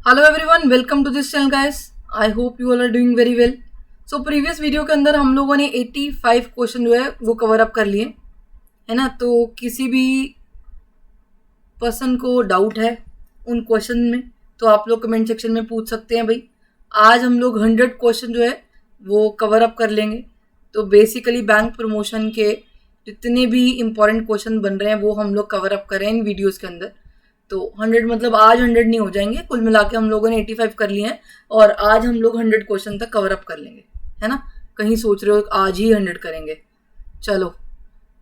Hello everyone, welcome to this channel guys. I hope you all are doing very well. So previous video के अंदर हम लोगों ने 85 question जो है वो कवर अप कर लिए, है ना। तो किसी भी पर्सन को डाउट है उन क्वेश्चन में तो आप लोग कमेंट सेक्शन में पूछ सकते हैं भाई। आज हम लोग 100 क्वेश्चन जो है वो कवर अप कर लेंगे। तो बेसिकली बैंक प्रमोशन के जितने भी इम्पोर्टेंट क्वेश्चन बन रहे हैं वो हम लोग कवर अप करें इन वीडियोस के अंदर। तो 100 मतलब आज 100 नहीं हो जाएंगे, कुल मिला के हम लोगों ने 85 कर लिए हैं और आज हम लोग 100 क्वेश्चन तक कवर अप कर लेंगे, है ना। कहीं सोच रहे हो आज ही 100 करेंगे, चलो।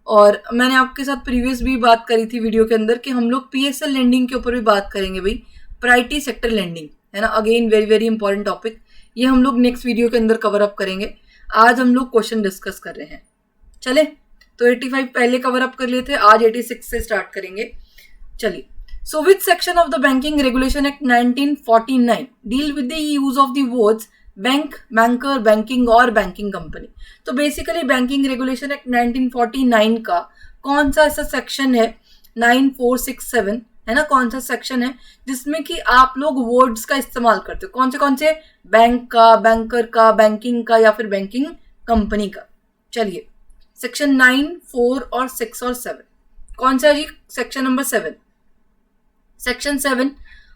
और मैंने आपके साथ प्रीवियस भी बात करी थी वीडियो के अंदर कि हम लोग पीएसएल लेंडिंग के ऊपर भी बात करेंगे भाई, प्रायोरिटी सेक्टर लेंडिंग, है ना। Again very very important topic, ये हम लोग नेक्स्ट वीडियो के अंदर कवर अप करेंगे। आज हम लोग क्वेश्चन डिस्कस कर रहे हैं, चले। तो 85 पहले कवर अप कर लिए थे, आज 86 से स्टार्ट करेंगे, चलिए। So which section of the Banking Regulation Act 1949 deal with the use of the words bank, banker, banking और बैंकिंग कंपनी? तो बेसिकली बैंकिंग रेगुलेशन एक्ट 1949 का कौन सा ऐसा सेक्शन है 9467, है ना, कौन सा सेक्शन है जिसमें कि आप लोग वर्ड्स का इस्तेमाल करते हो? कौन से बैंक का, बैंकर का, बैंकिंग का या फिर बैंकिंग कंपनी का? चलिए, सेक्शन 9, 4 और 6 और 7 कौन सा है जी? सेक्शन नंबर 7, सेक्शन 7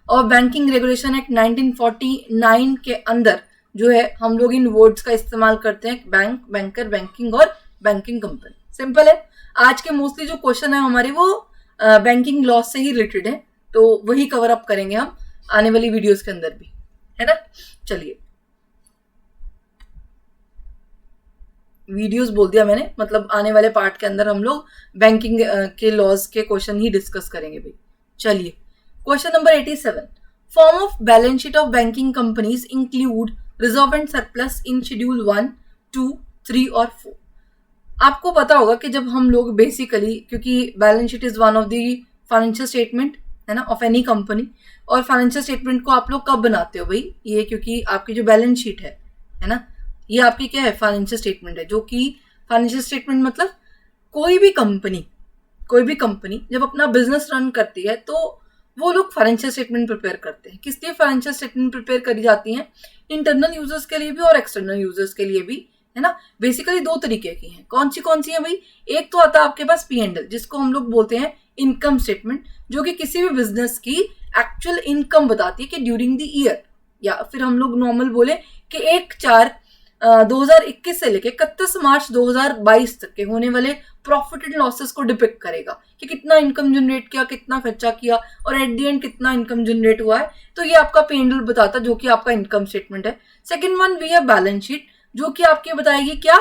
और बैंकिंग रेगुलेशन एक्ट 1949 के अंदर जो है हम लोग इन वर्ड्स का इस्तेमाल करते हैं, बैंक, बैंकर, बैंकिंग और बैंकिंग कंपनी। सिंपल है। आज के मोस्टली जो क्वेश्चन है हमारे वो बैंकिंग लॉ से ही रिलेटेड है, तो वही कवर अप करेंगे हम आने वाली वीडियोस के अंदर भी, है ना। चलिए, वीडियोस बोल दिया मैंने, मतलब आने वाले पार्ट के अंदर हम लोग बैंकिंग के लॉज के क्वेश्चन ही डिस्कस करेंगे भाई। चलिए, question number 87, form of balance sheet of banking companies include reserve and surplus in schedule 1, 2, 3 और 4। आपको पता होगा कि जब हम लोग बेसिकली, क्योंकि balance sheet is one of the financial statement, है ना, ऑफ एनी कंपनी। और फाइनेंशियल स्टेटमेंट को आप लोग कब बनाते हो भाई? ये क्योंकि आपकी जो बैलेंस शीट है ना, ये आपकी क्या है? फाइनेंशियल स्टेटमेंट है। जो कि फाइनेंशियल स्टेटमेंट मतलब कोई भी कंपनी जब अपना बिजनेस रन करती है तो वो लोग फाइनेंशियल स्टेटमेंट प्रिपेयर करते हैं। किस लिए फाइनेंशियल स्टेटमेंट प्रिपेयर करी जाती हैं? इंटरनल यूजर्स के लिए भी और एक्सटर्नल यूजर्स के लिए भी, है ना। बेसिकली दो तरीके की हैं। कौन सी है भाई? एक तो आता है आपके पास P&L, जिसको हम लोग बोलते हैं इनकम स्टेटमेंट, जो कि किसी भी बिजनेस की एक्चुअल इनकम बताती है कि ड्यूरिंग द ईयर, या फिर हम लोग नॉर्मल बोले कि 1/4/2021 से लेके 31 मार्च 2022 तक के होने वाले प्रॉफिट एंड लॉसेस को डिपिक्ट करेगा कि कितना इनकम जनरेट किया, कितना खर्चा किया और एट द एंड कितना इनकम जनरेट हुआ है। तो ये आपका P&L बताता है, जो कि आपका इनकम स्टेटमेंट है। Second one we have balance sheet, जो कि आपके बताएगी क्या?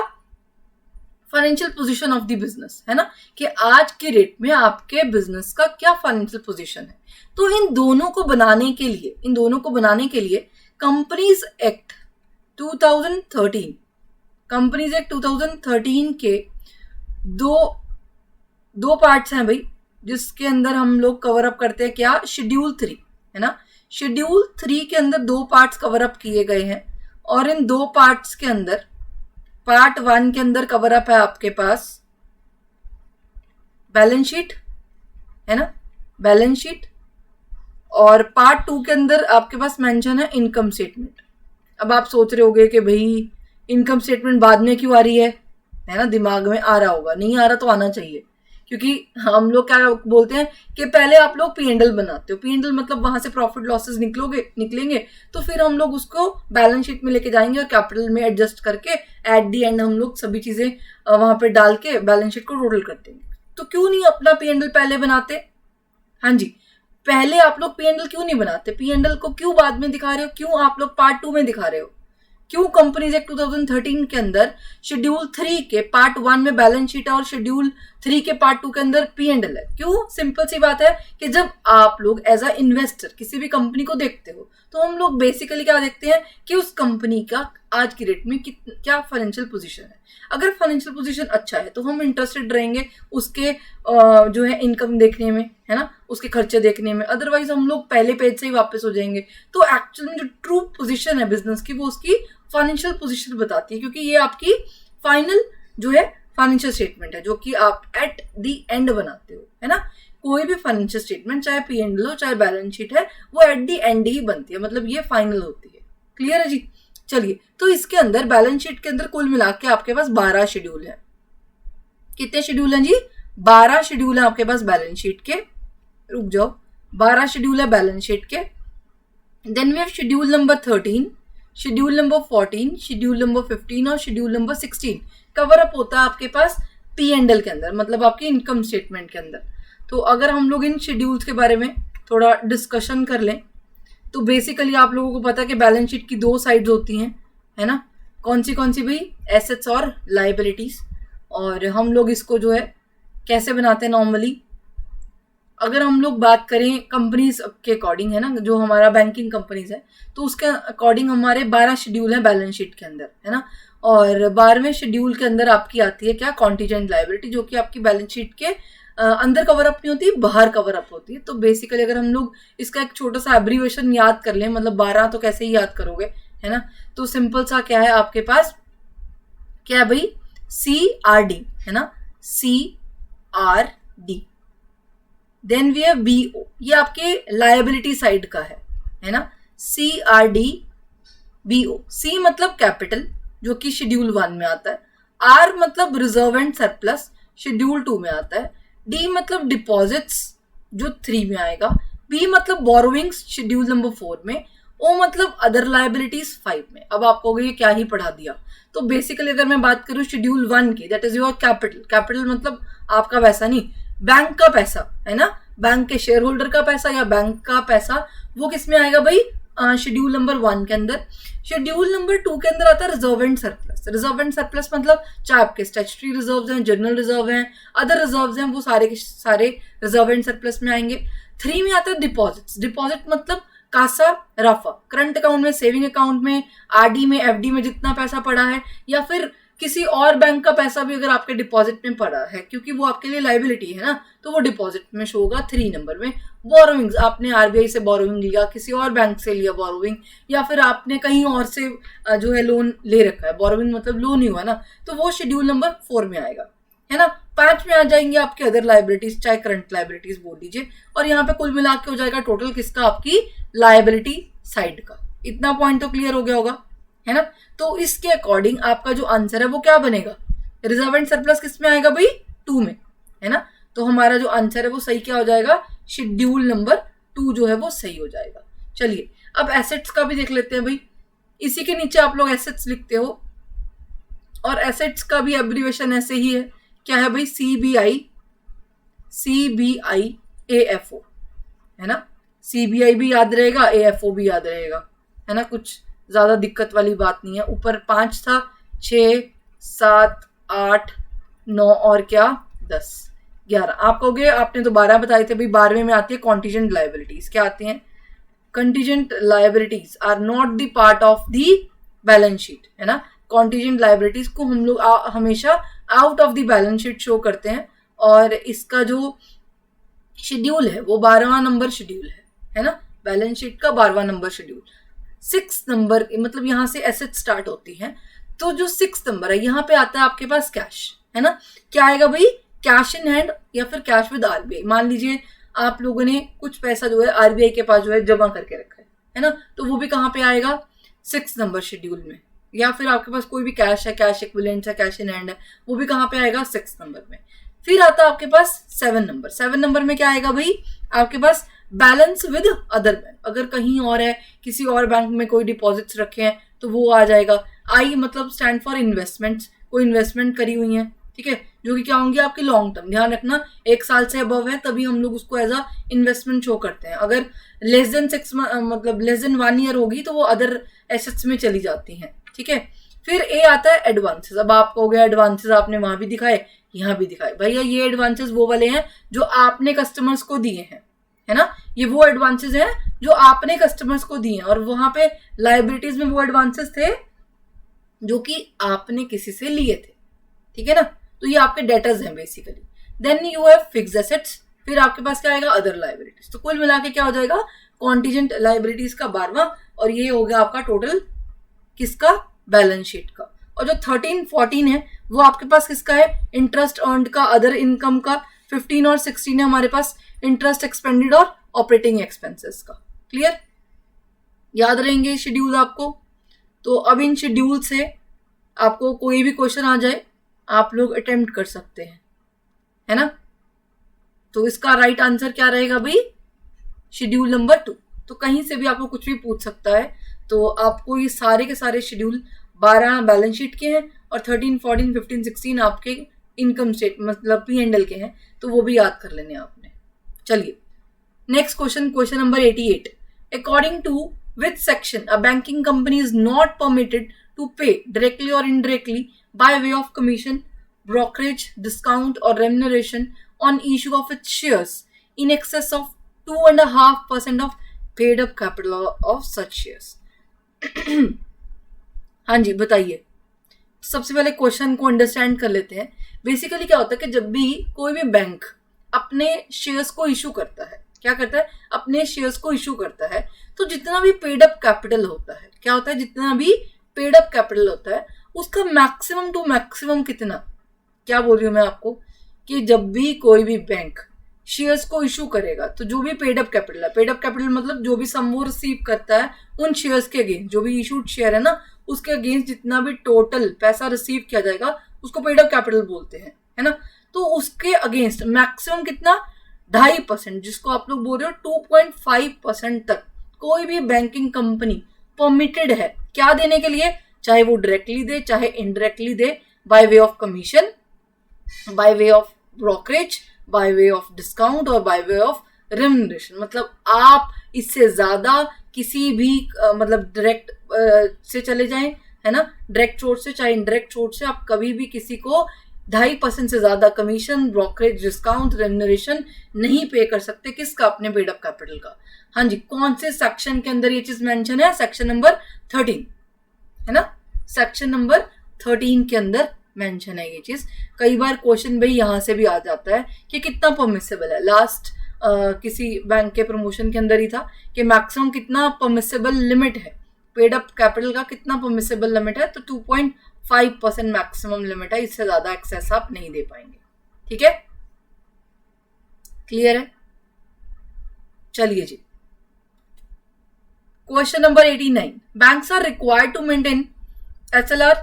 Financial position of the business, है ना, कि आज के रेट में आपके बिजनेस का क्या फाइनेंशियल पोजीशन है। तो इन दोनों को बनाने के लिए कंपनीज एक्ट 2013, कंपनीज एक्ट 2013 के दो पार्ट्स हैं भाई, जिसके अंदर हम लोग कवर अप करते हैं क्या? शेड्यूल 3, है ना। शेड्यूल 3 के अंदर 2 पार्ट्स कवर अप किए गए हैं और इन 2 पार्ट्स के अंदर पार्ट 1 के अंदर कवर अप है आपके पास बैलेंस शीट, है ना, बैलेंस शीट। और पार्ट 2 के अंदर आपके पास मेंशन है इनकम स्टेटमेंट। अब आप सोच रहे होगे कि भाई इनकम स्टेटमेंट बाद में क्यों आ रही है ना। दिमाग में आ रहा होगा, नहीं आ रहा तो आना चाहिए, क्योंकि हम लोग क्या बोलते हैं कि पहले आप लोग P&L बनाते हो। P&L मतलब वहां से प्रॉफिट लॉसेस निकलेंगे तो फिर हम लोग उसको बैलेंस शीट में लेके जाएंगे और कैपिटल में एडजस्ट करके एट दी एंड हम लोग सभी चीजें वहां पे डाल के बैलेंस शीट को टोटल कर देंगे। तो क्यों नहीं अपना P&L पहले बनाते? हाँ जी, पहले आप लोग P&L क्यों नहीं बनाते? P&L को क्यों बाद में दिखा रहे हो? क्यों आप लोग पार्ट 2 में दिखा रहे हो? क्यों कंपनीज एक्ट 2013 के अंदर शेड्यूल 3 के पार्ट 1 में बैलेंस शीट है और शेड्यूल 3 के पार्ट 2 के अंदर P&L है? क्यों? सिंपल सी बात है कि जब आप लोग एज अ इन्वेस्टर किसी भी कंपनी को देखते हो तो हम लोग बेसिकली क्या देखते हैं कि उस कंपनी का आज की डेट में क्या फाइनेंशियल पोजीशन है। अगर फाइनेंशियल पोजीशन अच्छा है तो हम इंटरेस्टेड रहेंगे उसके जो है इनकम देखने में, है ना, उसके खर्चे देखने में। अदरवाइज हम लोग पहले पेज से ही वापस हो जाएंगे। तो एक्चुअल में जो ट्रू पोजीशन है बिजनेस की वो उसकी फाइनेंशियल पोजीशन बताती है, क्योंकि ये आपकी फाइनल जो है फाइनेंशियल स्टेटमेंट है, जो कि आप एट द एंड बनाते हो, है ना। कोई भी फाइनेंशियल स्टेटमेंट चाहे P&L हो चाहे बैलेंस शीट है वो एट दी एंड ही बनती है, मतलब ये फाइनल होती है। क्लियर है जी। चलिए, तो इसके अंदर बैलेंस शीट के अंदर कुल मिला के आपके पास 12 शेड्यूल है। कितने शेड्यूल हैं जी? 12 शेड्यूल है आपके पास बैलेंस शीट के। रुक जाओ, 12 शेड्यूल है बैलेंस शीट के। Then we have schedule number 13, schedule number 14, schedule number 15 और शेड्यूल नंबर 16 कवर अप होता है आपके पास P&L के अंदर, मतलब आपके इनकम स्टेटमेंट के अंदर। तो अगर हम लोग इन शेड्यूल्स के बारे में थोड़ा डिस्कशन कर लें तो बेसिकली आप लोगों को पता है कि बैलेंस शीट की 2 साइड्स होती हैं, है ना। कौन सी भाई? एसेट्स और लाइबिलिटीज। और हम लोग इसको जो है कैसे बनाते हैं नॉर्मली, अगर हम लोग बात करें कंपनीज के अकॉर्डिंग, है ना, जो हमारा बैंकिंग कंपनीज है तो उसके अकॉर्डिंग हमारे 12 शेड्यूल हैं बैलेंस शीट के अंदर, है ना। और 12वें शेड्यूल के अंदर आपकी आती है क्या? कॉन्टीजेंट लायबिलिटी, जो कि आपकी बैलेंस शीट के अंदर कवर अप नहीं होती, बाहर कवर अप होती है। तो बेसिकली अगर हम लोग इसका एक छोटा सा एब्रीवेशन याद कर लें, मतलब 12 तो कैसे ही याद करोगे, है ना। तो सिंपल सा क्या है आपके पास, क्या है भाई? CRD, है ना, CRD। Then we have BO, ये आपके लायबिलिटी साइड का है ना। CRD BO। C मतलब कैपिटल जो कि शेड्यूल 1 में आता है, R मतलब रिजर्व एंड सरप्लस शेड्यूल 2 में आता है, D मतलब डिपॉजिट्स जो 3 में आएगा, B मतलब बोरोविंग्स शेड्यूल नंबर 4 में, O मतलब अदर लायबिलिटीज 5 में। अब आप कहोगे ये क्या ही पढ़ा दिया। तो बेसिकली अगर मैं बात करूं शेड्यूल 1 की, that is your capital. Capital मतलब आपका पैसा नहीं, बैंक का पैसा, है ना, बैंक के शेयर होल्डर का पैसा या बैंक का पैसा, वो किस में आएगा भाई? शेड्यूल नंबर 1 के अंदर। शेड्यूल नंबर 2 के अंदर आता है reserve and surplus. Reserve and surplus मतलब चाहे आपके स्टैट्यूटरी रिजर्व्स हैं, जनरल रिजर्व हैं, अदर रिजर्व्स हैं, वो सारे के सारे रिजर्व एंड सरप्लस में आएंगे। 3 में आता है डिपॉजिट्स। डिपॉजिट मतलब कासा रफा, करंट अकाउंट में, सेविंग अकाउंट में, RD में, FD में जितना पैसा पड़ा है, या फिर किसी और बैंक का पैसा भी अगर आपके डिपॉजिट में पड़ा है, क्योंकि वो आपके लिए लायबिलिटी है ना, तो वो डिपॉजिट में शो होगा 3 नंबर में। बोरोविंग्स, आपने RBI से बोरोविंग लिया, किसी और बैंक से लिया बोरोविंग, या फिर आपने कहीं और से जो है लोन ले रखा है, बोरोविंग मतलब लोन ही हुआ ना, तो वो शेड्यूल नंबर 4 में आएगा, है ना। 5 में आ जाएंगे आपके अदर लायबिलिटीज, चाहे करंट लायबिलिटीज बोल दीजिए, और यहाँ पे कुल मिला के हो जाएगा टोटल किसका? आपकी लायबिलिटी साइड का। इतना पॉइंट तो क्लियर हो गया होगा, है ना। तो इसके अकॉर्डिंग आपका जो आंसर है वो क्या बनेगा? रिजर्व एंड सरप्लस किस में आएगा भाई? 2 में, है ना। तो हमारा जो आंसर है वो सही क्या हो जाएगा? शेड्यूल नंबर 2 जो है वो सही हो जाएगा। चलिए, अब एसेट्स का भी देख लेते हैं भाई। इसी के नीचे आप लोग एसेट्स लिखते हो, और एसेट्स का भी एब्रीवेशन ऐसे ही है। क्या है भाई? CBI AFO, है ना। CBI भी याद रहेगा, AFO भी याद रहेगा, है ना। कुछ ज्यादा दिक्कत वाली बात नहीं है। ऊपर 5 था, 6, 7, 8, 9 और क्या 10, 11। आप कहोगे आपने तो 12 बताए थे भाई। 12वें में आती है कॉन्टीजेंट लायबिलिटीज। क्या आती हैं? Contingent liabilities are not the part of the balance sheet, है ना। कॉन्टीजेंट लायबिलिटीज को हम लोग हमेशा out of the balance sheet show करते हैं, और इसका जो शेड्यूल है वो 12वां नंबर शेड्यूल है ना। बैलेंस शीट का 12वां नंबर शेड्यूल। 6 नंबर मतलब यहाँ से एसेट स्टार्ट होती है, तो जो 6 नंबर है यहाँ पे आता है आपके पास कैश, है ना। क्या आएगा भाई? कैश इन हैंड या फिर कैश विद RBI। मान लीजिए आप लोगों ने कुछ पैसा जो है RBI के पास जो है जमा करके रखा है ना, तो वो भी कहाँ पे आएगा? 6 नंबर शेड्यूल में। या फिर आपके पास कोई भी कैश है, कैश इक्विवेलेंट है, कैश इन हैंड है, वो भी कहाँ पे आएगा? 6 नंबर में। फिर आता है आपके पास 7 नंबर। 7 नंबर में क्या आएगा भाई? आपके पास बैलेंस विद अदर बैंक। अगर कहीं और है, किसी और बैंक में कोई डिपॉजिट्स रखे हैं तो वो आ जाएगा। I मतलब स्टैंड फॉर इन्वेस्टमेंट्स, कोई इन्वेस्टमेंट करी हुई है, ठीक है, जो कि क्या होंगी? आपकी लॉन्ग टर्म। ध्यान रखना 1 साल से अबव है तभी हम लोग उसको एज अ इन्वेस्टमेंट शो करते हैं। अगर लेस देन 6 मतलब लेस देन 1 ईयर होगी तो वो अदर एसेट्स में चली जाती हैं, ठीक है। फिर A आता है एडवांसेस। अब आप कहोगे एडवांसेस आपने वहां भी दिखाए, यहाँ भी दिखाए। भैया ये एडवांसेस वो वाले हैं जो आपने कस्टमर्स को दिए हैं, है ना। ये वो एडवांसेस हैं जो आपने कस्टमर्स को दिए हैं, और वहां पे लायबिलिटीज में वो एडवांसेस थे जो कि आपने किसी से लिए थे, ठीक है ना। तो ये आपके डेटर्स हैं basically. Then you have fixed assets. फिर आपके पास क्या आएगा? Other liabilities. तो कुल मिला के क्या हो जाएगा? कॉन्टीजेंट लायबिलिटीज का 12वां, और ये हो गया आपका टोटल किसका? बैलेंस शीट का। और जो 13, 14 है वो आपके पास किसका है? इंटरेस्ट अर्न्ड का, अदर इनकम का। 15 और 16 है हमारे पास इंटरेस्ट एक्सपेंडेड और ऑपरेटिंग एक्सपेंसेस का। क्लियर, याद रहेंगे शेड्यूल आपको। तो अब इन शेड्यूल से आपको कोई भी क्वेश्चन आ जाए आप लोग अटेम्प्ट कर सकते हैं, है ना। तो इसका राइट आंसर क्या रहेगा भाई, शेड्यूल नंबर 2। तो कहीं से भी आपको कुछ भी पूछ सकता है। तो आपको ये सारे के सारे शेड्यूल 12 बैलेंस शीट के हैं और 13, 14, 15, 16 आपके इनकम स्टेट मतलब P&L के हैं, तो वो भी याद कर लेने आपने। चलिए next question, question number 88। According to which section a banking company is not permitted to pay directly और indirectly by way of commission, brokerage, discount और remuneration on issue of its shares in excess of 2.5% of paid up capital of such shares। हाँ जी बताइए। सबसे पहले question को understand कर लेते हैं। बेसिकली क्या होता है कि जब भी कोई भी बैंक अपने शेयर्स को इशू करता है, क्या करता है, अपने शेयर्स को इशू करता है, तो जितना भी पेड अप कैपिटल होता है, क्या होता है, जितना भी पेड अप कैपिटल होता है उसका मैक्सिमम टू मैक्सिमम कितना, क्या बोल रही हूँ मैं आपको, कि जब भी कोई भी बैंक शेयर्स को इशू करेगा तो जो भी पेड अप कैपिटल है, पेड अप कैपिटल मतलब जो भी सम वो रिसीव करता है उन शेयर्स के अगेंस्ट, जो भी इशूड शेयर है ना उसके अगेंस्ट जितना भी टोटल पैसा रिसीव किया जाएगा उसको पेड अप कैपिटल बोलते हैं, है ना। तो उसके अगेंस्ट मैक्सिमम कितना, 2.5%, जिसको आप लोग बोल रहे हो 2.5% तक कोई भी बैंकिंग कंपनी परमिटेड है क्या देने के लिए, चाहे वो डायरेक्टली दे चाहे indirectly they, bye way of commission, bye way of brokerage, bye way of discount और बाय वे ऑफ रेम्यूनरेशन। मतलब आप इससे ज्यादा किसी भी मतलब डायरेक्ट से चले जाएं, है ना, डायरेक्ट सोर्स से चाहे इनडायरेक्ट सोर्स से, आप कभी भी किसी को 2.5% से ज्यादा कमीशन, ब्रोकरेज, डिस्काउंट, रेम्यूनरेशन नहीं पे कर सकते। किसका, अपने पेड अप कैपिटल का। हाँ जी, कौन से सेक्शन के अंदर ये चीज मेंशन है, सेक्शन नंबर 13, है ना, सेक्शन नंबर 13 के अंदर मेंशन है ये चीज। कई बार क्वेश्चन भाई यहां से भी आ जाता है कि कितना परमिसेबल है। लास्ट किसी बैंक के प्रमोशन के अंदर ही था कि मैक्सिमम कितना परमिसेबल लिमिट है, पेड अप कैपिटल का कितना परमिसेबल लिमिट है, तो 2.5% मैक्सिमम लिमिट है, इससे ज्यादा एक्सेस आप नहीं दे पाएंगे। ठीक है, क्लियर है। चलिए जी, question number 89। Banks are required to maintain SLR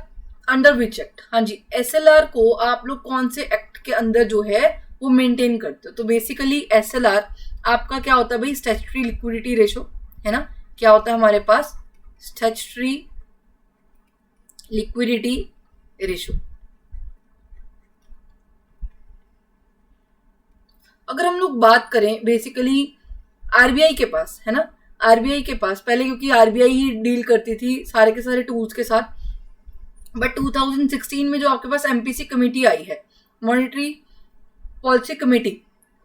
under which act. हाँ जी, SLR को आप लोग कौन से एक्ट के अंदर जो है वो मेंटेन करते हो। तो बेसिकली SLR आपका क्या होता है भाई, स्टैट्यूटरी लिक्विडिटी रेशो, है ना। क्या होता है हमारे पास, स्टैट्यूटरी लिक्विडिटी रेशो। अगर हम लोग बात करें बेसिकली RBI के पास, है ना, RBI के पास पहले, क्योंकि RBI ही डील करती थी सारे के सारे टूल्स के साथ, बट 2016 में जो आपके पास MPC कमेटी आई है, मॉनेटरी पॉलिसी कमेटी,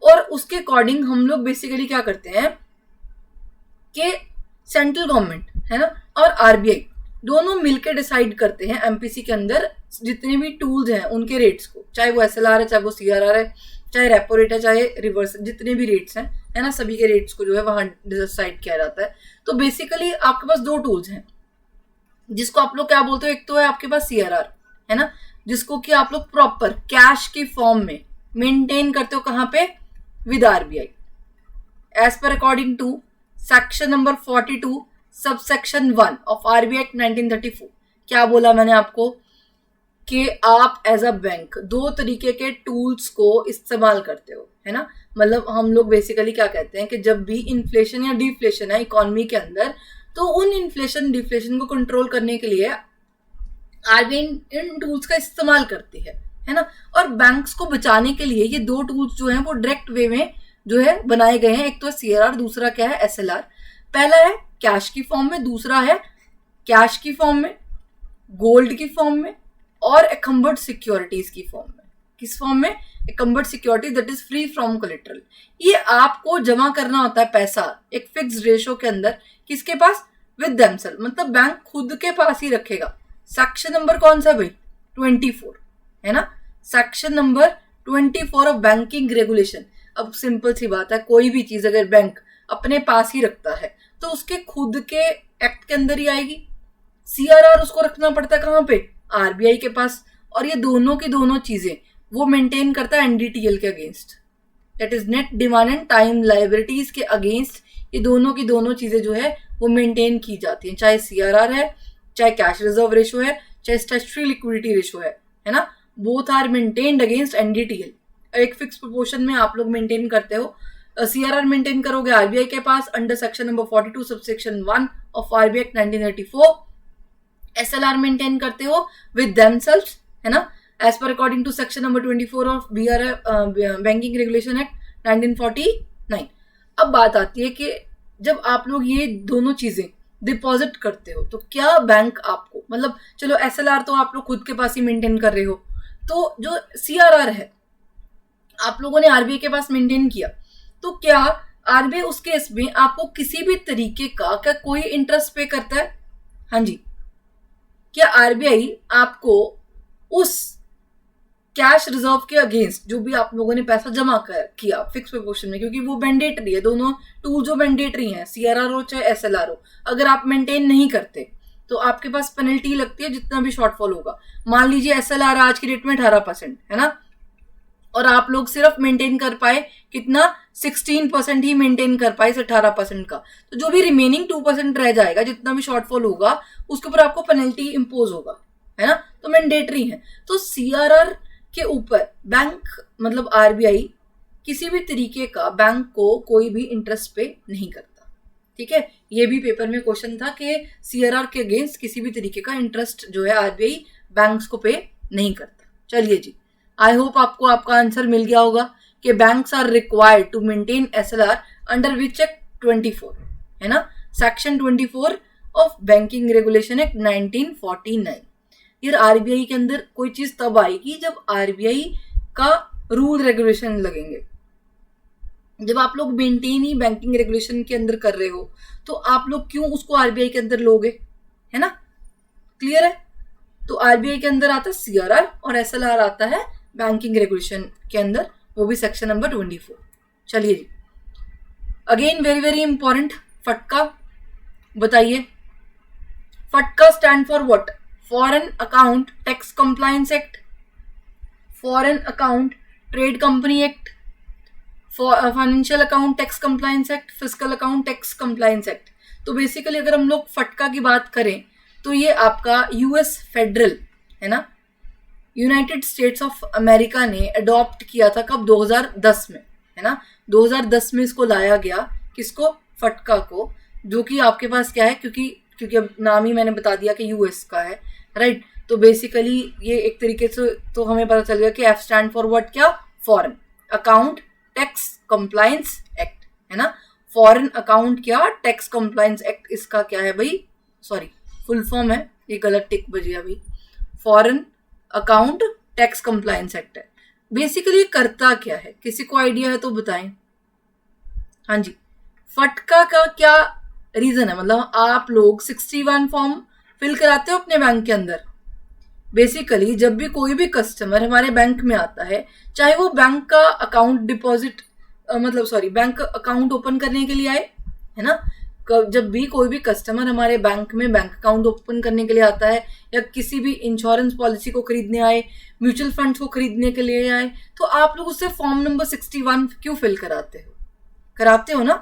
और उसके अकॉर्डिंग हम लोग बेसिकली क्या करते हैं कि सेंट्रल गवर्नमेंट, है ना, और RBI दोनों मिलकर डिसाइड करते हैं MPC के अंदर जितने भी टूल्स हैं उनके रेट्स को, चाहे वो SLR है, चाहे वो CRR है, चाहे रेपो रेट है, चाहे रिवर्स, जितने भी रेट्स हैं, है ना, सभी के रेट्स को जो है वहां डिसाइड किया जाता है। तो बेसिकली आपके पास दो टूल्स हैं जिसको आप लोग क्या बोलते हो, एक तो है आपके पास CRR, है ना, जिसको कि आप लोग प्रॉपर कैश की फॉर्म में मेंटेन करते हो, कहां पे, with RBI as per according to section number 42 subsection 1 of RBI act 1934। क्या बोला मैंने आपको कि आप एज अ बैंक दो तरीके के टूल्स को इस्तेमाल करते हो, है ना। मतलब हम लोग बेसिकली क्या कहते हैं कि जब भी इन्फ्लेशन या डिफ्लेशन है इकोनॉमी के अंदर, तो उन इन्फ्लेशन डिफ्लेशन को कंट्रोल करने के लिए RBI इन टूल्स का इस्तेमाल करती है ना। और बैंक्स को बचाने के लिए ये दो टूल्स जो हैं वो डायरेक्ट वे में जो है बनाए गए हैं। एक तो है CRR, दूसरा क्या है, SLR। पहला है कैश की फॉर्म में, दूसरा है कैश की फॉर्म में, गोल्ड की फॉर्म में, और एंकम्बर्ड सिक्योरिटीज की फॉर्म में। किस फॉर्म में, unencumbered securities that is free from collateral. ये आपको जमा करना होता है पैसा एक फिक्स रेशो के अंदर, किसके पास, विद देमसेल्फ, मतलब बैंक खुद के पास ही रखेगा। सेक्शन नंबर कौन सा भाई, 24, है ना, section number 24 of banking regulation. अब सिंपल सी बात है, कोई भी चीज अगर बैंक अपने पास ही रखता है तो उसके खुद के एक्ट के अंदर ही आएगी। CRR उसको रखना पड़ता है कहाँ पे, RBI के पास, और ये दोनों की दोनों चीजें वो मेंटेन करता है NDTL के against. That is net demand and time liabilities के अगेंस्ट ये दोनों की दोनों चीजें जो है वो मेंटेन की जाती हैं, चाहे CRR है, चाहे कैश रिजर्व रेशो है, चाहे स्टैट्यूटरी लिक्विडिटी रेशो है ना, both are maintained against NDTL। एक फिक्स प्रोपोर्शन में आप लोग मेंटेन करते हो। CRR मेंटेन करोगे RBI के पास under section number 42 subsection 1 of RBI act 1934। SLR maintain करते हो विद देमसेल्व्स, है ना, as per according to section number 24 of banking regulation act 1949। अब बात आती है कि जब आप लोग ये दोनों चीजें डिपॉजिट करते हो तो क्या बैंक आपको, मतलब चलो SLR तो आप लोग खुद के पास ही मेंटेन कर रहे हो, तो जो CRR है आप लोगों ने RBI के पास मेंटेन किया, तो क्या RBI उस केस में आपको किसी भी तरीके का क्या कोई इंटरेस्ट पे करता है? हाँ जी, क्या RBI आपको उस कैश रिजर्व के अगेंस्ट जो भी आप लोगों ने पैसा जमा किया फिक्स प्रोपोर्शन में, क्योंकि वो मैंडेटरी है, दोनों टूल जो मैंडेटरी हैं, CRR हो चाहे SLR हो, अगर आप मेंटेन नहीं करते तो आपके पास पेनल्टी लगती है जितना भी शॉर्टफॉल होगा। मान लीजिए SLR आज की डेट में 18% है ना, और आप लोग सिर्फ मेंटेन कर पाए कितना, 16% ही मेंटेन कर पाए इस 18% का, तो जो भी रिमेनिंग 2% रह जाएगा, जितना भी शॉर्टफॉल होगा उसके ऊपर आपको पेनल्टी इंपोज होगा, है ना, तो मैंडेटरी है। तो CRR के ऊपर बैंक मतलब RBI किसी भी तरीके का बैंक को कोई भी इंटरेस्ट पे नहीं करता, ठीक है। ये भी पेपर में क्वेश्चन था कि CRR के अगेंस्ट किसी भी तरीके का इंटरेस्ट जो है RBI बैंक्स को पे नहीं करता। चलिए जी, आई होप आपको आपका आंसर मिल गया होगा कि banks are required to maintain SLR under which act 24, है ना, section 24 of banking regulation act 1949। यार RBI के अंदर कोई चीज तब आएगी जब RBI का रूल रेगुलेशन लगेंगे। जब आप लोग मेंटेन ही बैंकिंग रेगुलेशन के अंदर कर रहे हो तो आप लोग क्यों उसको RBI के अंदर लोगे, है ना, क्लियर है। तो RBI के अंदर आता है CRR और SLR आता है बैंकिंग रेगुलेशन के अंदर, वो भी सेक्शन नंबर 24। चलिए जी, अगेन वेरी वेरी इंपॉर्टेंट, फटका बताइए, फटका stand for what? Foreign account tax compliance act, foreign account trade company act, financial account tax compliance act, physical account tax compliance act. तो basically अगर हम लोग फटका की बात करें तो ये आपका US फेडरल, है ना, यूनाइटेड स्टेट्स ऑफ अमेरिका ने अडॉप्ट किया था कब? 2010 में, है ना, 2010 में इसको लाया गया, किसको? फटका को, जो कि आपके पास क्या है, क्योंकि अब नाम ही मैंने बता दिया कि US का है, राइट। तो बेसिकली ये एक तरीके से तो हमें पता चल गया कि F स्टैंड फॉर व्हाट? क्या? Foreign account tax compliance act, है ना, फॉरेन अकाउंट क्या टैक्स कंप्लायंस एक्ट, इसका क्या है भाई? सॉरी, फुल फॉर्म है, ये गलत टिक बजी अभी, foreign account tax compliance act है। बेसिकली करता क्या है, किसी को आइडिया है तो बताएं। हाँ जी, फटका का क्या रीजन है? मतलब आप लोग 61 फॉर्म फिल कराते हो अपने बैंक के अंदर। बेसिकली जब भी कोई भी कस्टमर हमारे बैंक में आता है, चाहे वो बैंक का account deposit bank account open करने के लिए आए, है ना, जब भी कोई भी कस्टमर हमारे बैंक में बैंक अकाउंट ओपन करने के लिए आता है, या किसी भी इंश्योरेंस पॉलिसी को खरीदने आए, म्यूचुअल फंड्स को खरीदने के लिए आए, तो आप लोग उससे फॉर्म नंबर 61 क्यों फिल कराते हो ना।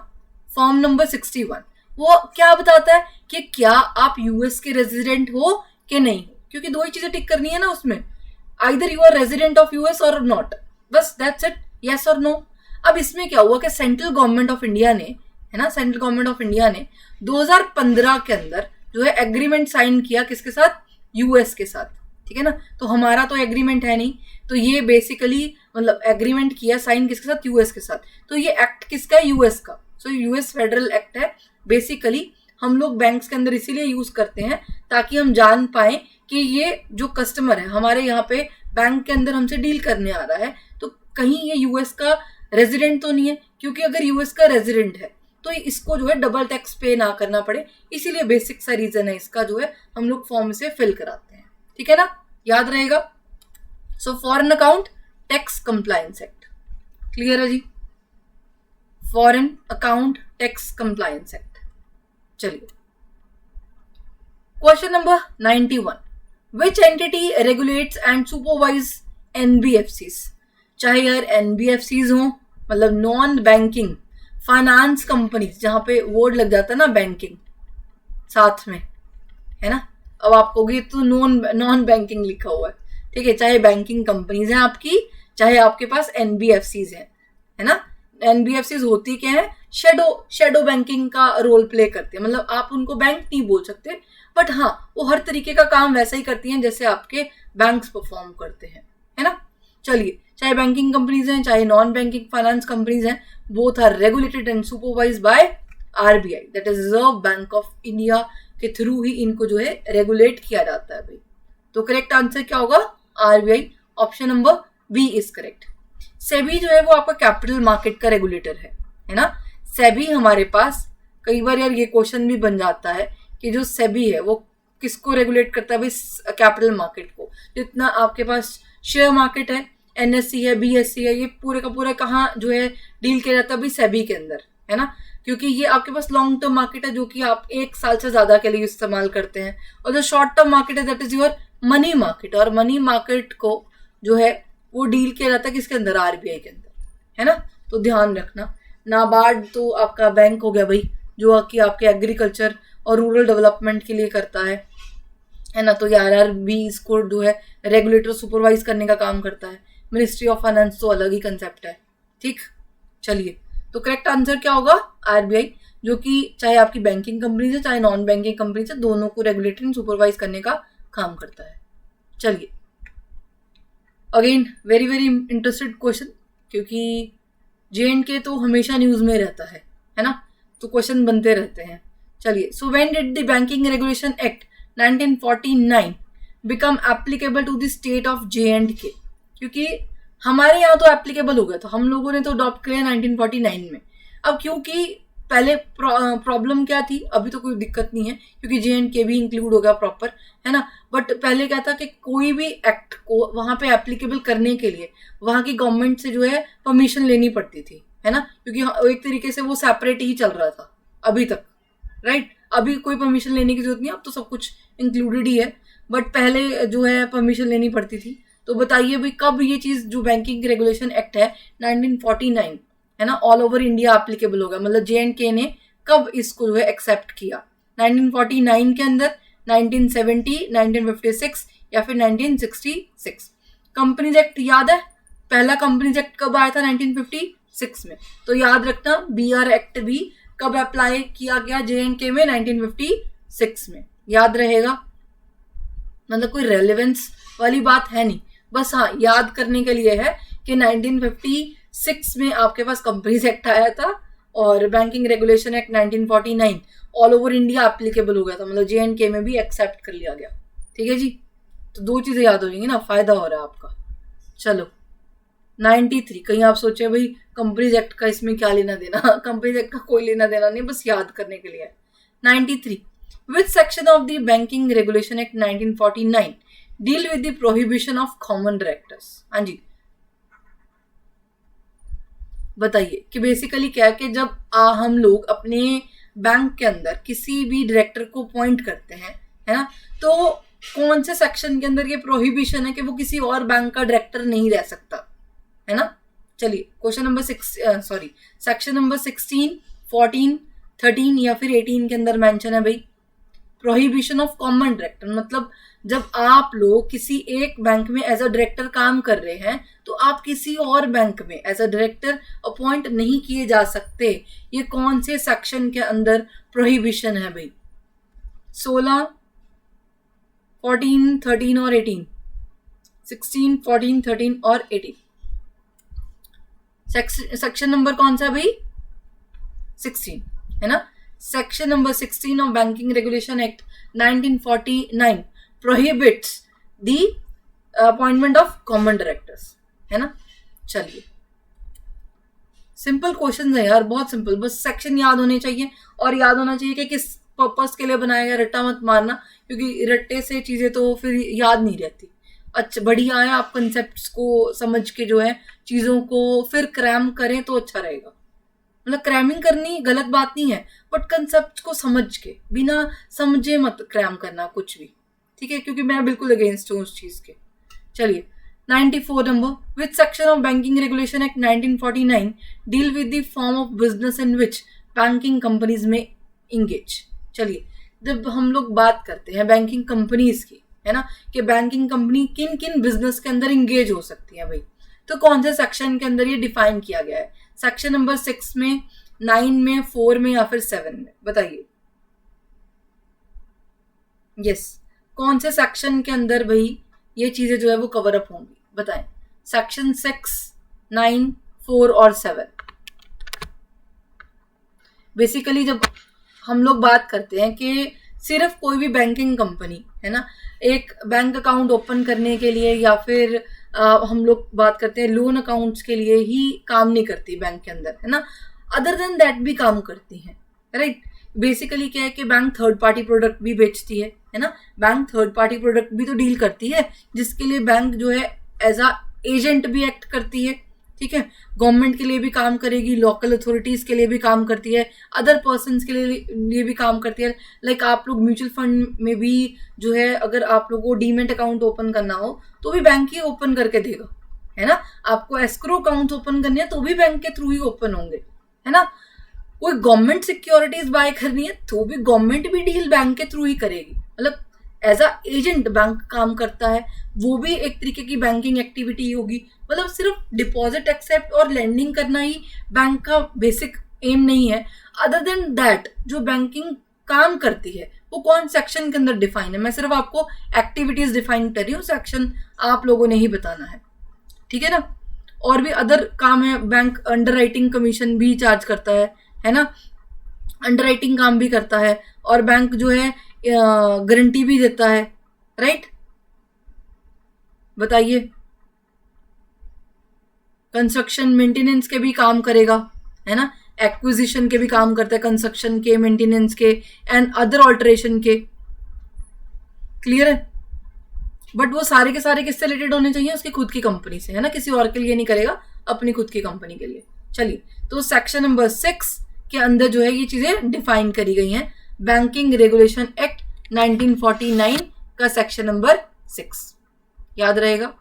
फॉर्म नंबर 61 वो क्या बताता है कि क्या आप US के रेजिडेंट हो कि नहीं, क्योंकि दो ही चीजें टिक करनी है ना उसमें, either you are resident of US और नॉट, बस दैट्स इट, यस और नो। अब इसमें क्या हुआ कि सेंट्रल गवर्नमेंट ऑफ इंडिया ने, है ना, सेंट्रल गवर्नमेंट ऑफ इंडिया ने 2015 के अंदर जो है एग्रीमेंट साइन किया, किसके साथ? US के साथ, ठीक है ना। तो हमारा तो एग्रीमेंट है नहीं, तो ये बेसिकली मतलब एग्रीमेंट किया साइन किसके साथ? US के साथ। तो ये एक्ट किसका है? US का। सो US फेडरल एक्ट है। बेसिकली हम लोग बैंक्स के अंदर इसीलिए यूज करते हैं ताकि हम जान पाए कि ये जो कस्टमर है हमारे यहाँ पे बैंक के अंदर हमसे डील करने आ रहा है तो कहीं ये US का रेजिडेंट तो नहीं है, क्योंकि अगर US का रेजिडेंट है तो इसको जो है डबल टैक्स पे ना करना पड़े, इसीलिए बेसिक सा रीजन है इसका, जो है हम लोग फॉर्म से फिल कराते हैं, ठीक है ना, याद रहेगा। So foreign account tax compliance act, clear है जी, foreign account tax compliance act. चलिए, question number 91, which entity regulates and supervise NBFCs? चाहे यार NBFCs हो मतलब नॉन बैंकिंग फाइनेंस कंपनीज, जहां पे वर्ड लग जाता है ना बैंकिंग साथ में, है ना। अब आप कहोगे तो नॉन बैंकिंग लिखा हुआ है, ठीक है। चाहे बैंकिंग कंपनीज हैं आपकी, चाहे आपके पास एनबीएफसीज हैं, है ना। एनबीएफसीज होती क्या है, शेडो बैंकिंग का रोल प्ले करती है, मतलब आप उनको बैंक नहीं बोल सकते, बट हाँ वो हर तरीके का काम वैसा ही करती हैं जैसे आपके बैंक्स परफॉर्म करते हैं, है ना। चलिए, चाहे बैंकिंग कंपनीज हैं चाहे नॉन बैंकिंग फाइनेंस कंपनीज हैं, both are regulated and supervised by RBI, that is Reserve Bank of India के थ्रू ही इनको जो है रेगुलेट किया जाता है भाई। तो करेक्ट आंसर क्या होगा, RBI, option number B is correct. SEBI जो है वो आपका कैपिटल मार्केट का रेगुलेटर है ना। सेबी हमारे पास कई बार यार ये क्वेश्चन भी बन जाता है कि जो सेबी है वो किसको रेगुलेट करता है भाई, कैपिटल मार्केट को। जितना आपके पास शेयर मार्केट है, एनएससी है, बीएससी है, ये पूरे का पूरा कहाँ जो है डील किया जाता है भाई, सेबी के अंदर, है ना। क्योंकि ये आपके पास लॉन्ग टर्म मार्केट है जो कि आप 1 साल से ज्यादा के लिए इस्तेमाल करते हैं, और जो शॉर्ट टर्म मार्केट है that is your money market, और मनी मार्केट को जो है वो डील किया जाता है किसके अंदर, आरबीआई के अंदर, है ना। तो ध्यान रखना। नाबार्ड तो आपका बैंक हो गया भाई, जो कि आपके एग्रीकल्चर और रूरल डेवलपमेंट के लिए करता है ना। तो ये आरआरबी इसको जो है रेगुलेटर सुपरवाइज करने का काम करता है। मिनिस्ट्री ऑफ फाइनेंस तो अलग ही कंसेप्ट है, ठीक। चलिए, तो करेक्ट आंसर क्या होगा, आरबीआई, जो कि चाहे आपकी बैंकिंग कंपनीज है चाहे नॉन बैंकिंग कंपनीज है, दोनों को रेगुलेट एंड सुपरवाइज करने का काम करता है। चलिए, again very very interested question, क्योंकि जे&के तो हमेशा न्यूज में रहता है ना, तो क्वेश्चन बनते रहते हैं। चलिए, so when did the banking regulation act 1949 become applicable to the state of J and K, क्योंकि हमारे यहाँ तो एप्लीकेबल हो गया था, हम लोगों ने तो अडॉप्ट किया 1949 में। अब क्योंकि पहले प्रॉब्लम क्या थी, अभी तो कोई दिक्कत नहीं है क्योंकि जे&के भी इंक्लूड हो गया प्रॉपर, है ना। बट पहले क्या था कि कोई भी एक्ट को वहां पे एप्लीकेबल करने के लिए वहां की गवर्नमेंट से जो है परमिशन लेनी पड़ती थी, है ना, क्योंकि एक तरीके से वो सेपरेट ही चल रहा था अभी तक, राइट। अभी कोई परमिशन लेने की जरूरत नहीं, अब तो सब कुछ इंक्लूडेड ही है, बट पहले जो है परमिशन लेनी पड़ती थी। तो बताइए भाई कब ये चीज जो बैंकिंग रेगुलेशन एक्ट है 1949, है ना, ऑल ओवर इंडिया एप्लीकेबल होगा, मतलब जे&के ने कब इसको जो है एक्सेप्ट किया, 1949 के अंदर, 1970, 1956 या फिर 1966। कंपनीज एक्ट याद है, पहला कंपनीज एक्ट कब आया था, 1956 में। तो याद रखना बीआर एक्ट भी कब अप्लाई किया गया जे&के में, 1956 में, याद रहेगा। मतलब कोई रेलेवेंस वाली बात है नहीं, बस हाँ याद करने के लिए है कि 1956 में आपके पास कंपनीज एक्ट आया था और banking regulation act 1949 all over India applicable हो गया था, मतलब जे&के में भी एक्सेप्ट कर लिया गया, ठीक है जी। तो 2 चीजें याद हो जाएंगी ना, फायदा हो रहा है आपका। चलो 93, कहीं आप सोचे भाई कंपनीज एक्ट का इसमें क्या लेना देना, कंपनीज एक्ट का कोई लेना देना नहीं, बस याद करने के लिए। 93, which section of the Banking Regulation Act 1949 deal with the prohibition of common directors? हाँ जी, बताइए कि बेसिकली क्या है कि जब हम लोग अपने बैंक के अंदर किसी भी डायरेक्टर को अपॉइंट करते हैं, है ना, तो कौन से सेक्शन के अंदर ये प्रोहिबिशन है कि वो किसी और बैंक का डायरेक्टर नहीं रह सकता, है ना। चलिए, क्वेश्चन नंबर सेक्शन नंबर 16, 14, 13 या फिर 18 के अंदर मेंशन है भाई प्रोहिबिशन ऑफ कॉमन डायरेक्टर। मतलब जब आप लोग किसी एक बैंक में एज अ डायरेक्टर काम कर रहे हैं तो आप किसी और बैंक में एज अ डायरेक्टर अपॉइंट नहीं किए जा सकते। ये कौन से सेक्शन के अंदर प्रोहिबिशन है भाई, 16, 14, 13 और 18, 16, 14, 13 और 18। सेक्शन नंबर कौन सा भाई, 16, है ना। Section number 16 of banking regulation act 1949 prohibits the appointment of common directors, है ना। चलिए, सिंपल क्वेश्चन है यार, बहुत सिंपल, बस सेक्शन याद होने चाहिए और याद होना चाहिए कि किस पर्पस के लिए बनाया गया। रट्टा मत मारना, क्योंकि रट्टे से चीजें तो फिर याद नहीं रहती। अच्छा बढ़िया है, आप कंसेप्ट्स को समझ के जो है चीजों को फिर क्रैम करें तो अच्छा रहेगा। मतलब क्रैमिंग करनी गलत बात नहीं है, बट कंसेप्ट को समझ के, बिना समझे मत क्रैम करना कुछ भी, ठीक है, क्योंकि मैं बिल्कुल अगेंस्ट हूँ उस चीज के। चलिए 94 number, which section of Banking Regulation Act 1949 deal with the form of business in which banking companies may engage? चलिए, जब हम लोग बात करते हैं बैंकिंग कंपनीज की, है ना, कि बैंकिंग कंपनी किन किन बिजनेस के अंदर इंगेज हो सकती है भाई, तो कौन से सेक्शन के अंदर ये डिफाइन किया गया है? सेक्शन नंबर 6 में, 9 में, 4 में या फिर 7 में? बताइए। यस, कौन से सेक्शन के अंदर भाई ये चीजें जो है वो कवर अप होंगी? बताएं। सेक्शन 6, 9, 4 और 7। बेसिकली जब हम लोग बात करते हैं कि सिर्फ कोई भी बैंकिंग कंपनी, है ना, एक बैंक अकाउंट ओपन करने के लिए या फिर हम लोग बात करते हैं लोन अकाउंट्स के लिए ही काम नहीं करती बैंक के अंदर, है ना, अदर देन दैट भी काम करती है, राइट। बेसिकली क्या है कि बैंक थर्ड पार्टी प्रोडक्ट भी बेचती है ना, बैंक थर्ड पार्टी प्रोडक्ट भी तो डील करती है, जिसके लिए बैंक जो है एज अ एजेंट भी एक्ट करती है, ठीक है। गवर्नमेंट के लिए भी काम करेगी, लोकल अथॉरिटीज के लिए भी काम करती है, अदर पर्सन्स के लिए भी काम करती है। लाइक आप लोग म्यूचुअल फंड में भी जो है, अगर आप लोगों को डीमेट अकाउंट ओपन करना हो तो भी बैंक ही ओपन करके देगा, है ना। आपको एस्क्रो अकाउंट ओपन करनी है तो भी बैंक के थ्रू ही ओपन होंगे, है ना। कोई गवर्नमेंट सिक्योरिटीज बाय करनी है तो भी गवर्नमेंट भी डील बैंक के थ्रू ही करेगी। मतलब एज अ एजेंट बैंक काम करता है, वो भी एक तरीके की बैंकिंग एक्टिविटी होगी। मतलब सिर्फ डिपॉजिट एक्सेप्ट और लेंडिंग करना ही बैंक का बेसिक एम नहीं है। अदर देन दैट जो बैंकिंग काम करती है वो कौन सेक्शन के अंदर डिफाइन है? मैं सिर्फ आपको एक्टिविटीज डिफाइन कर रही हूँ, सेक्शन आप लोगों ने ही बताना है, ठीक है ना। और भी अदर काम है, बैंक अंडर राइटिंग कमीशन भी चार्ज करता है ना, अंडर राइटिंग काम भी करता है, और बैंक जो है गारंटी भी देता है, राइट। बताइए। कंस्ट्रक्शन मेंटेनेंस के भी काम करेगा, है ना, एक्विजिशन के भी काम करता है, कंस्ट्रक्शन के, मेंटेनेंस के एंड अदर ऑल्टरेशन के। क्लियर है? बट वो सारे के सारे किससे रिलेटेड होने चाहिए? उसकी खुद की कंपनी से, है ना, किसी और के लिए नहीं करेगा, अपनी खुद की कंपनी के लिए। चलिए, तो सेक्शन नंबर 6 के अंदर जो है ये चीजें डिफाइन करी गई हैं। बैंकिंग रेगुलेशन एक्ट 1949 का सेक्शन नंबर 6 याद रहेगा।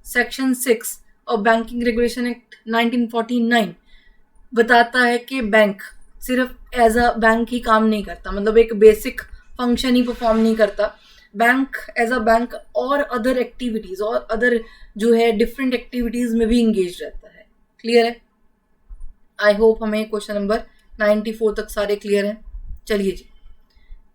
सेक्शन 6 और बैंकिंग रेगुलेशन एक्ट 1949 बताता है कि बैंक सिर्फ एज अ बैंक ही काम नहीं करता, मतलब एक बेसिक फंक्शन ही परफॉर्म नहीं करता। बैंक एज अ बैंक और अदर एक्टिविटीज और अदर जो है डिफरेंट एक्टिविटीज में भी इंगेज रहता है। क्लियर है? आई होप हमें क्वेश्चन नंबर 94 तक सारे क्लियर हैं। चलिए जी,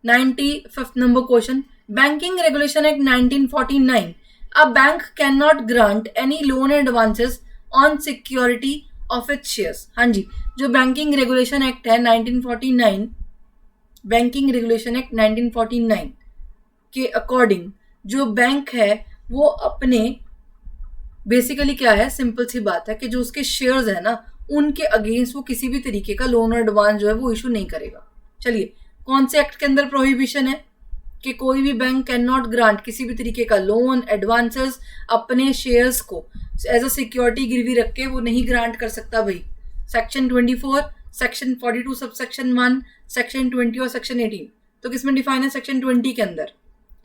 95th number question, banking regulation act 1949, a bank cannot grant any loan advances on security of its shares। हाँ जी, जो बैंकिंग रेगुलेशन एक्ट है 1949, बैंकिंग रेगुलेशन एक्ट 1949 के अकॉर्डिंग जो बैंक है वो अपने बेसिकली क्या है, सिंपल सी बात है कि जो उसके शेयर्स है ना, उनके अगेंस्ट वो किसी भी तरीके का लोन और एडवांस जो है वो इशू नहीं करेगा। चलिए, कौन से एक्ट के अंदर प्रोहिबिशन है कि कोई भी बैंक कैन नॉट ग्रांट किसी भी तरीके का लोन एडवांसेस अपने शेयर्स को एज अ सिक्योरिटी गिरवी रख के वो नहीं ग्रांट कर सकता भाई। सेक्शन 24, सेक्शन 42 सबसेक्शन 1, सेक्शन 20 और सेक्शन 18। तो किसमें डिफाइन है? सेक्शन 20 के अंदर,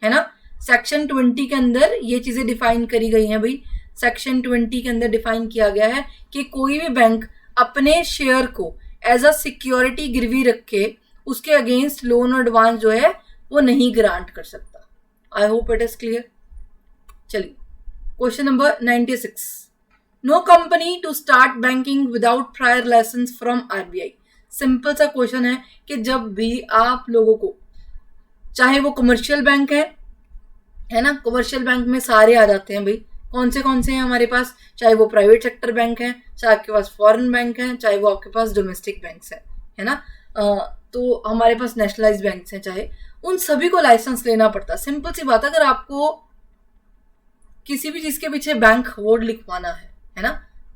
है ना। सेक्शन 20 के अंदर ये चीजें डिफाइन करी गई हैं भाई। सेक्शन 20 के अंदर डिफाइन किया गया है कि कोई भी बैंक अपने शेयर को एज अ सिक्योरिटी गिरवी रख के उसके अगेंस्ट लोन और एडवांस जो है वो नहीं ग्रांट कर सकता। I hope it is clear. चलिए, question number 96, no company to start banking without prior licence from RBI. Simple सा क्वेश्चन है कि जब भी आप लोगों को, चाहे वो कमर्शियल बैंक है ना, कमर्शियल बैंक में सारे आ जाते हैं भाई। कौन से हैं हमारे पास? चाहे वो प्राइवेट सेक्टर बैंक है, चाहे आपके पास फॉरेन बैंक है, चाहे वो आपके पास डोमेस्टिक बैंक्स है ना, तो हमारे पास नेशनलाइज्ड बैंक्स हैं, चाहे उन सभी को लाइसेंस लेना पड़ता है। सिंपल सी बात है, अगर आपको किसी भी चीज के पीछे बैंक वर्ड लिखवाना है ना,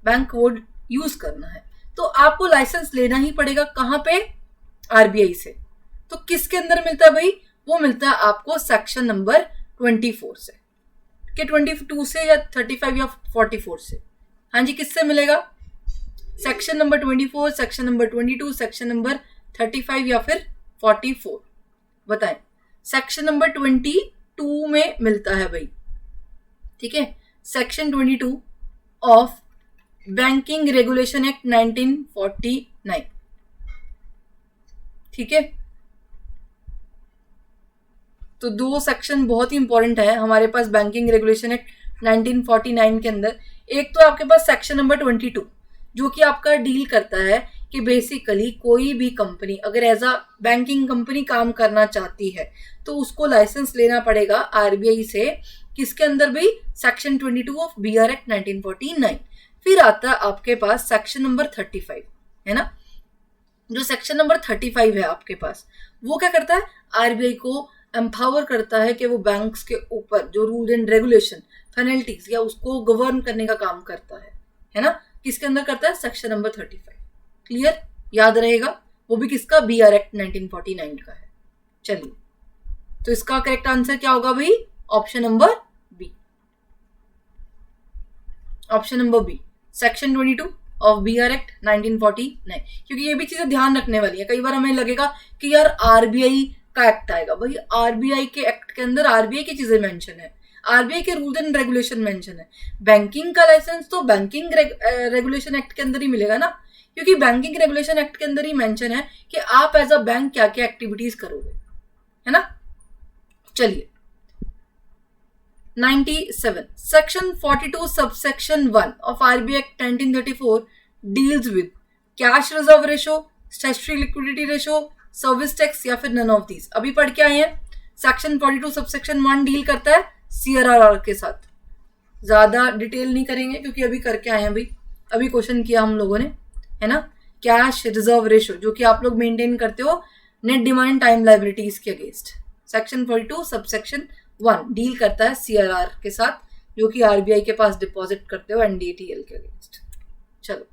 बैंक वर्ड यूज करना है, तो आपको लाइसेंस लेना ही पड़ेगा। कहाँ पे? आरबीआई से। तो किसके अंदर मिलता है भाई? वो मिलता है आपको सेक्शन नंबर 24 से, कि 22 से या 35 या 44 से। हाँ जी, किससे मिलेगा? Section number 24, section number 22, section number 35 या फिर 44। बताएं। सेक्शन नंबर 22 में मिलता है भाई, ठीक है। Section 22 of banking regulation act 1949। ठीक है, तो दो सेक्शन बहुत ही इंपॉर्टेंट है हमारे पास बैंकिंग रेगुलेशन एक्ट 1949 के अंदर। एक तो आपके पास सेक्शन नंबर 22 जो कि आपका डील करता है कि बेसिकली कोई भी कंपनी अगर एज अ बैंकिंग कंपनी काम करना चाहती है तो उसको लाइसेंस लेना पड़ेगा आरबीआई से, किसके अंदर भी, सेक्शन 22 ऑफ बीआर एक्ट 1949। फिर आता है आपके पास सेक्शन नंबर 35, है ना। जो सेक्शन नंबर 35 है आपके पास, वो क्या करता है, आरबीआई को एम्पावर करता है कि वो बैंक्स के ऊपर जो रूल एंड रेगुलेशन, पेनल्टीज या उसको गवर्न करने का काम करता है ना। किसके अंदर करता है, सेक्शन नंबर 35। क्लियर, याद रहेगा, वो भी किसका, बीआर एक्ट 1949 का है। चलिए, तो इसका करेक्ट आंसर क्या होगा भाई, option number B. Option number B, section 22 of BR act 1949। क्योंकि ये भी चीजें ध्यान रखने वाली है, कई बार हमें लगेगा कि यार आरबीआई का एक्ट आएगा, भाई आरबीआई के एक्ट के अंदर आरबीआई की चीजें मेंशन है, आरबीआई के रूल्स एंड रेगुलेशन मेंशन है। बैंकिंग का लाइसेंस तो बैंकिंग रेगुलेशन एक्ट के अंदर ही मिलेगा ना, क्योंकि बैंकिंग रेगुलेशन एक्ट के अंदर ही मेंशन है कि आप एज अ बैंक क्या क्या एक्टिविटीज करोगे, है ना। चलिए 97, section 42 subsection 1 of RBI act 1934 deals with cash reserve ratio, statutory liquidity ratio, service tax या फिर नन ऑफ दीज। अभी पढ़ के आए हैं, सेक्शन 42 सबसेक्शन 1 डील करता है सीआरआर के साथ। ज्यादा डिटेल नहीं करेंगे क्योंकि अभी करके आए हैं भाई, अभी क्वेश्चन किया हम लोगों ने, है ना। कैश रिजर्व रेशो जो कि आप लोग मेंटेन करते हो नेट डिमांड टाइम लायबिलिटीज के अगेंस्ट, सेक्शन 42 सबसेक्शन 1 डील करता है सीआरआर के साथ, जो कि आरबीआई के पास डिपॉजिट करते हो एनडीटीएल के अगेंस्ट। चलो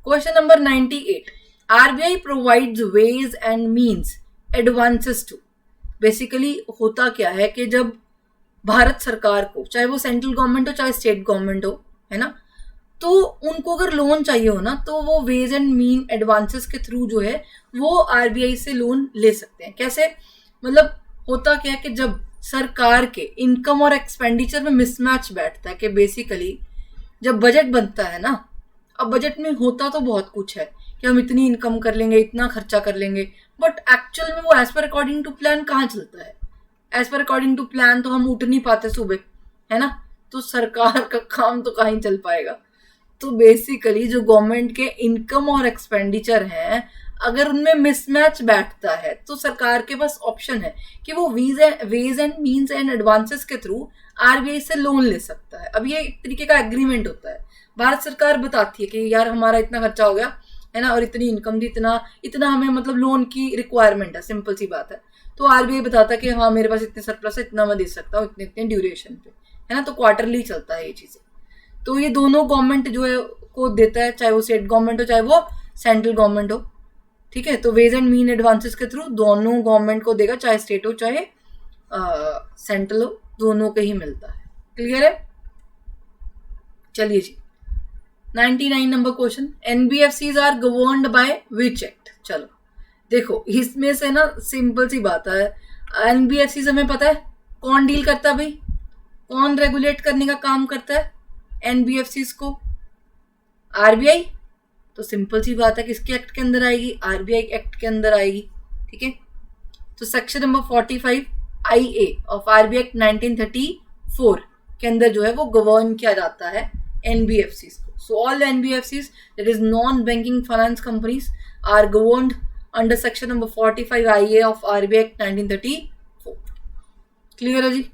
question number 98, RBI provides ways and means advances to. Basically होता क्या है कि जब भारत सरकार को, चाहे वो सेंट्रल गवर्नमेंट हो चाहे स्टेट गवर्नमेंट हो, है ना, तो उनको अगर लोन चाहिए हो ना तो वो वेज एंड मीन एडवांसेस के थ्रू जो है वो आरबीआई से लोन ले सकते हैं। कैसे, मतलब होता क्या है कि जब सरकार के इनकम और एक्सपेंडिचर में मिसमैच बैठता है कि बेसिकली जब बजट बनता है ना, अब बजट में होता तो बहुत कुछ है कि हम इतनी इनकम कर लेंगे, इतना खर्चा कर लेंगे, बट एक्चुअल में वो as per according to plan कहाँ चलता है। As per according to plan तो हम उठ नहीं पाते सुबह, है ना, तो सरकार का काम तो कहीं चल पाएगा। तो बेसिकली जो गवर्नमेंट के इनकम और एक्सपेंडिचर हैं, अगर उनमें मिसमैच बैठता है तो सरकार के पास ऑप्शन है कि वो ways and means and advances के थ्रू आरबीआई से लोन ले सकता है। अब ये एक तरीके का एग्रीमेंट होता है, भारत सरकार बताती है कि यार हमारा इतना खर्चा हो गया, है ना, और इतनी इनकम थी, इतना इतना हमें मतलब लोन की रिक्वायरमेंट है, सिंपल सी बात है। तो आरबीआई बताता है कि हाँ मेरे पास इतने सरप्लस है, इतना मैं दे सकता हूँ इतने इतने ड्यूरेशन पे, है ना, तो क्वार्टरली चलता है ये चीजें। तो ये दोनों गवर्नमेंट जो है को देता है, चाहे वो स्टेट गवर्नमेंट हो चाहे वो सेंट्रल गवर्नमेंट हो, ठीक है। तो वेज एंड मीन एडवांसेस के थ्रू दोनों गवर्नमेंट को देगा, चाहे स्टेट हो चाहे सेंट्रल हो, दोनों के ही मिलता है। क्लियर है। चलिए जी 99 number question, NBFCs are governed by which act. चलो देखो इसमें से ना सिंपल सी बात है, एनबीएफसीज हमें पता है कौन डील करता है भाई, कौन रेगुलेट करने का काम करता है एनबीएफसीज को, आरबीआई। तो सिंपल सी बात है किसके एक्ट के अंदर आएगी, आरबीआई एक्ट के अंदर आएगी, ठीक है। तो section number 45 IA of RBI act 1934 के अंदर जो है वो गवर्न किया जाता है एनबीएफसीज को। So all NBFCs that is non banking finance companies are governed under section number 45 IA of RBI act 1934। Clear है जी।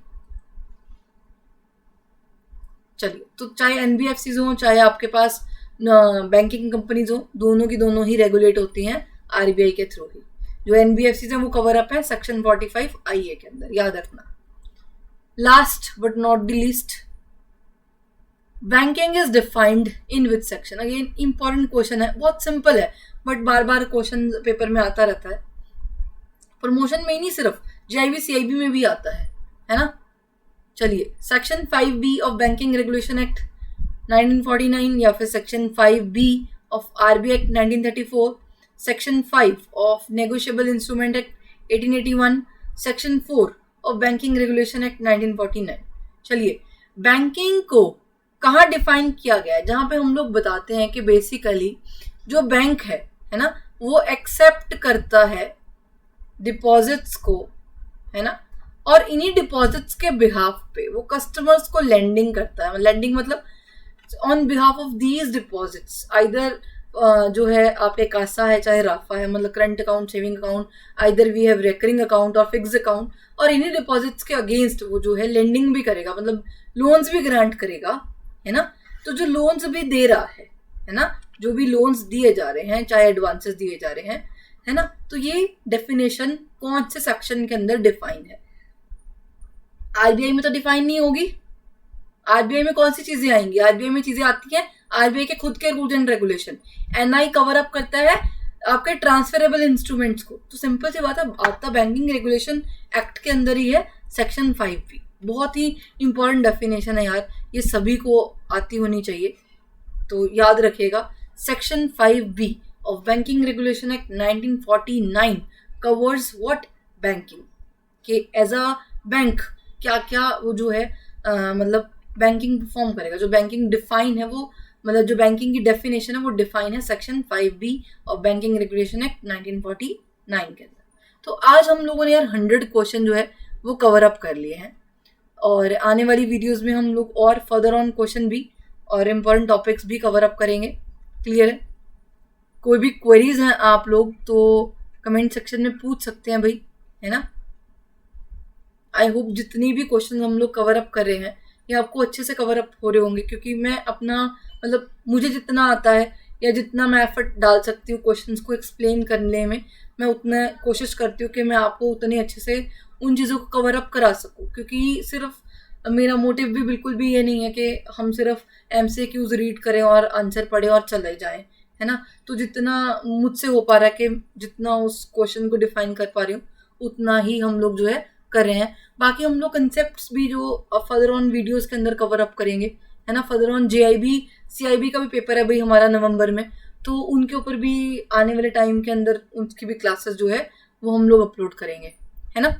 चलिए, तो चाहे एनबीएफसीज हो चाहे आपके पास बैंकिंग कंपनीज हो, दोनों की दोनों ही रेगुलेट होती हैं आरबीआई के थ्रू ही। जो एनबीएफसीज हैं वो कवर अप है सेक्शन 45 IA के अंदर, याद रखना। Last but not the least, banking is defined in which section. Again important question है, बहुत सिंपल है but bar bar question paper में आता रहता है, प्रमोशन में ही नहीं सिर्फ जीआईबी सीआईबी में भी आता है ना। चलिए section 5B of banking regulation act 1949 या फिर section 5B of RBI act 1934, section 5 of negotiable instrument act 1881, section 4 of banking regulation act 1949। चलिए, बैंकिंग को कहाँ डिफाइन किया गया है, जहां पे हम लोग बताते हैं कि बेसिकली जो बैंक है ना, वो एक्सेप्ट करता है डिपॉजिट्स को, है ना, और इन्हीं डिपॉजिट्स के बिहाफ पे वो कस्टमर्स को लेंडिंग करता है। लेंडिंग मतलब on behalf of these deposits, either जो है आपके कासा है चाहे राफा है, मतलब current account, saving account, either we have recurring account और फिक्स अकाउंट, और इन्हीं डिपॉजिट्स के अगेंस्ट वो जो है लेंडिंग भी करेगा, मतलब लोन्स भी ग्रांट करेगा, है ना। तो जो लोन्स भी दे रहा है ना, जो भी लोन्स दिए जा रहे हैं चाहे एडवांसेस दिए जा रहे हैं, है ना, तो ये डेफिनेशन कौन से सेक्शन के अंदर डिफाइन है। आरबीआई में तो डिफाइन नहीं होगी। आरबीआई में कौन सी चीजें आएंगी, आरबीआई में चीजें आती हैं आरबीआई के खुद के rules and regulation. NI cover up करता है आपके ट्रांसफरेबल इंस्ट्रूमेंट्स को, तो सिंपल सी बात है, आता बैंकिंग रेगुलेशन एक्ट के अंदर ही है, सेक्शन 5B। बहुत ही इंपॉर्टेंट डेफिनेशन है यार, ये सभी को आती होनी चाहिए, तो याद रखिएगा। Section 5B of banking regulation act 1949 covers what, banking के एज अ बैंक क्या क्या वो जो है मतलब बैंकिंग परफॉर्म करेगा। जो बैंकिंग डिफाइन है वो, मतलब जो बैंकिंग की डेफिनेशन है वो डिफाइन है section 5B of banking regulation act 1949 के अंदर। तो आज हम लोगों ने यार 100 क्वेश्चन जो है वो कवर अप कर लिए हैं, और आने वाली वीडियोस में हम लोग और फर्दर ऑन क्वेश्चन भी और इम्पोर्टेंट टॉपिक्स भी कवर अप करेंगे। क्लियर है? कोई भी क्वेरीज हैं आप लोग तो कमेंट सेक्शन में पूछ सकते हैं भाई, है ना। आई होप जितनी भी क्वेश्चन हम लोग कवर अप कर रहे हैं ये आपको अच्छे से कवर अप हो रहे होंगे, क्योंकि मैं अपना मतलब मुझे जितना आता है या जितना मैं एफर्ट डाल सकती हूँ क्वेश्चंस को एक्सप्लेन करने में, मैं उतना कोशिश करती हूँ कि मैं आपको उतने अच्छे से उन चीज़ों को कवर अप करा सकूँ। क्योंकि सिर्फ मेरा मोटिव भी बिल्कुल भी ये नहीं है कि हम सिर्फ MCQs रीड करें और आंसर पढ़े और चले जाएं, है ना। तो जितना मुझसे हो पा रहा है कि जितना उस क्वेश्चन को डिफाइन कर पा रही हूँ उतना ही हम लोग जो है कर रहे हैं। बाकी हम लोग कंसेप्ट्स भी जो फर्दर ऑन वीडियोस के अंदर कवर अप करेंगे, है ना। फर्दर ऑन JIB CIB का भी पेपर है भाई हमारा नवंबर में, तो उनके ऊपर भी आने वाले टाइम के अंदर उनकी भी क्लासेस जो है वो हम लोग अपलोड करेंगे, है ना।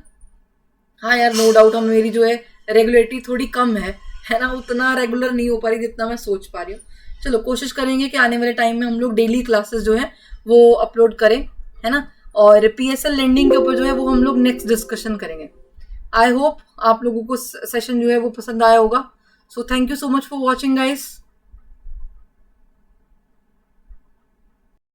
हाँ यार, नो डाउट हम मेरी जो है रेगुलरिटी थोड़ी कम है ना, उतना रेगुलर नहीं हो पा रही जितना मैं सोच पा रही हूँ। चलो कोशिश करेंगे कि आने वाले टाइम में हम लोग डेली क्लासेस जो है वो अपलोड करें, है ना। और PSL लेंडिंग के ऊपर जो है वो हम लोग नेक्स्ट डिस्कशन करेंगे। आई होप आप लोगों को सेशन जो है वो पसंद आया होगा। So thank you so much for watching guys.